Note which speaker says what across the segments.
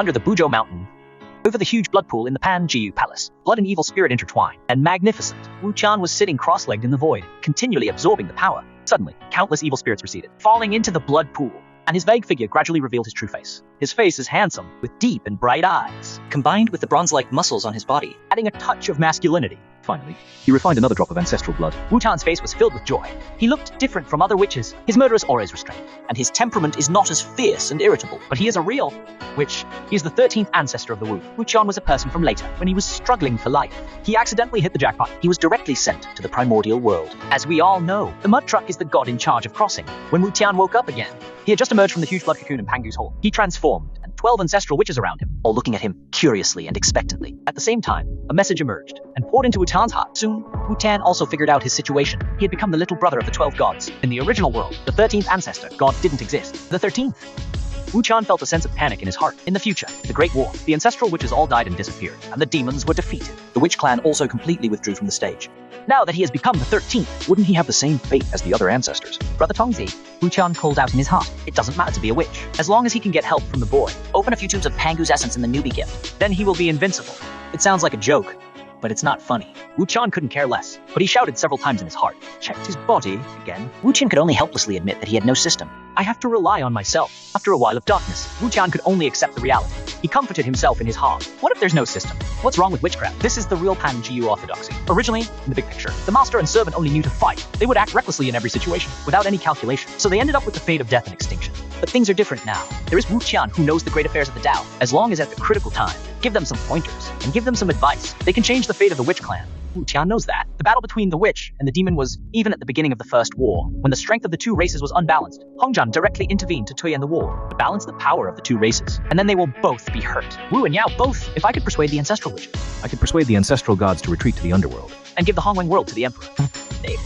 Speaker 1: under the Buzhou Mountain, over the huge blood pool in the Panjiu Palace, blood and evil spirit intertwined, and magnificent. Wu Qian was sitting cross-legged in the void, continually absorbing the power. Suddenly, countless evil spirits receded, falling into the blood pool, and his vague figure gradually revealed his true face. His face is handsome, with deep and bright eyes, combined with the bronze-like muscles on his body, adding a touch of masculinity.
Speaker 2: Finally, he refined another drop of ancestral blood.
Speaker 1: Wu Tian's face was filled with joy. He looked different from other witches. His murderous aura is restrained, and his temperament is not as fierce and irritable. But he is a real witch. He is the 13th ancestor of the Wu. Wu Qian was a person from later, when he was struggling for life. He accidentally hit the jackpot. He was directly sent to the primordial world. As we all know, the mud truck is the god in charge of crossing. When Wu Tian woke up again, he had just emerged from the huge blood cocoon in Pangu's hall. He transformed, and 12 ancestral witches around him, all looking at him curiously and expectantly. At the same time, a message emerged and poured into Wu Tian's heart. Soon, Wu Tian also figured out his situation. He had become the little brother of the 12 gods. In the original world, the 13th ancestor, God, didn't exist. The 13th. Wu Qian felt a sense of panic in his heart. In the future, the Great War, the ancestral witches all died and disappeared, and the demons were defeated. The witch clan also completely withdrew from the stage. Now that he has become the 13th,
Speaker 2: Wouldn't he have the same fate as the other ancestors?
Speaker 1: Brother Tongzi, Wu Qian called out in his heart. It doesn't matter to be a witch, as long as he can get help from the boy.
Speaker 3: Open a few tubes of Pangu's essence in the newbie gift.
Speaker 1: Then he will be invincible. It sounds like a joke, but it's not funny. Wu Qian couldn't care less, but he shouted several times in his heart, checked his body again.
Speaker 3: Wu Qian could only helplessly admit that he had no system.
Speaker 1: I have to rely on myself. After a while of darkness, Wu Qian could only accept the reality. He comforted himself in his heart. What if there's no system? What's wrong with witchcraft? This is the real Panjiu orthodoxy. Originally, in the big picture, the master and servant only knew to fight. They would act recklessly in every situation, without any calculation. So they ended up with the fate of death and extinction. But things are different now. There is Wu Qian who knows the great affairs of the Tao. As long as at the critical time, give them some pointers, and give them some advice, they can change the fate of the witch clan. Wu Qian knows that. The battle between the witch and the demon was even at the beginning of the First War, when the strength of the two races was unbalanced. Hong Zhan directly intervened to end the war, to balance the power of the two races, and then they will both be hurt. Wu and Yao both. If I could persuade the ancestral witches,
Speaker 2: I could persuade the ancestral gods to retreat to the underworld.
Speaker 1: and give the Hongwang world to the emperor,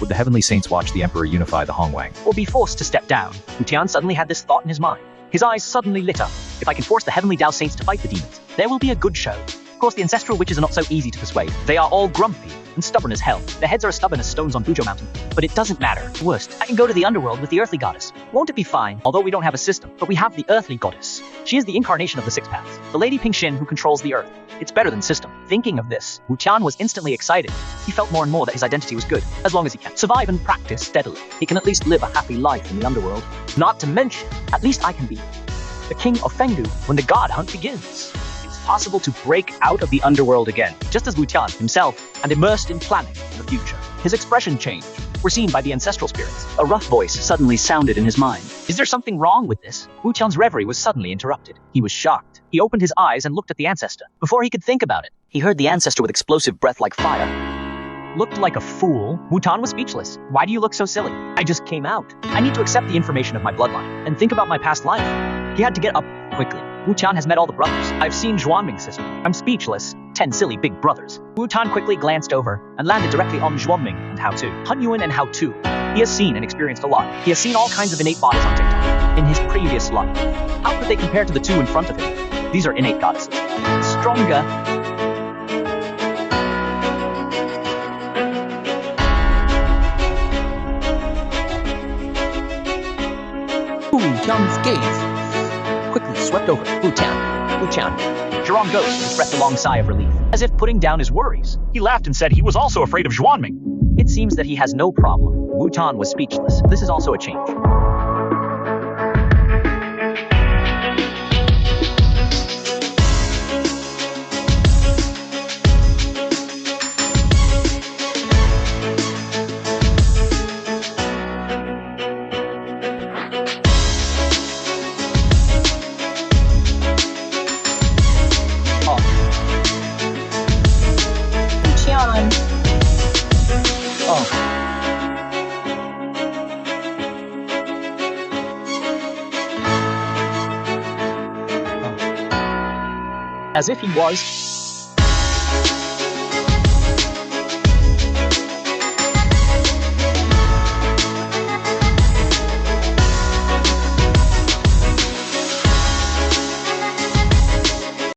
Speaker 2: Would the heavenly saints watch the emperor unify the Hongwang?
Speaker 1: or be forced to step down. Wu Tian suddenly had this thought in his mind. His eyes suddenly lit up. If I can force the heavenly Dao saints to fight the demons, there will be a good show. Of course, the ancestral witches are not so easy to persuade. They are all grumpy and stubborn as hell. Their heads are as stubborn as stones on Buzhou Mountain. But it doesn't matter. Worst, I can go to the underworld with the earthly goddess. Won't it be fine? Although we don't have a system, but we have the earthly goddess. She is the incarnation of the six paths, the Lady Pingxin who controls the earth. It's better than system. Thinking of this, Wu Tian was instantly excited. He felt more and more that his identity was good, as long as he can survive and practice steadily. He can at least live a happy life in the underworld. Not to mention, at least I can be the king of Fengdu when the god hunt begins. It's possible to break out of the underworld again, just as Wu Tian himself, and immersed in planning for the future. His expression changed, were seen by the ancestral spirits. A rough voice suddenly sounded in his mind. Is there something wrong with this? Wu Tian's reverie was suddenly interrupted. He was shocked. He opened his eyes and looked at the ancestor. Before he could think about it, he heard the ancestor with explosive breath like fire. Looked like a fool. Wu Tian was speechless. Why do you look so silly? I just came out. I need to accept the information of my bloodline and think about my past life. He had to get up quickly. Wu Tian has met all the brothers. I've seen Zhuanming's sister. I'm speechless. 10 silly big brothers. Wu Tian quickly glanced over and landed directly on Zhuanming and Hao Tu. Han Yuan and Hao Tu. He has seen and experienced a lot. He has seen all kinds of innate bodies on TikTok in his previous life. How could they compare to the two in front of him? These are innate goddesses. Stronger. Wu Tian's gaze quickly swept over Wu Tian. Wu Tian. Zhurong goes with his breath a long sigh of relief, as if putting down his worries.
Speaker 4: He laughed and said he was also afraid of Zhuanming.
Speaker 1: It seems that he has no problem. Wu Tian was speechless. This is also a change. As if he was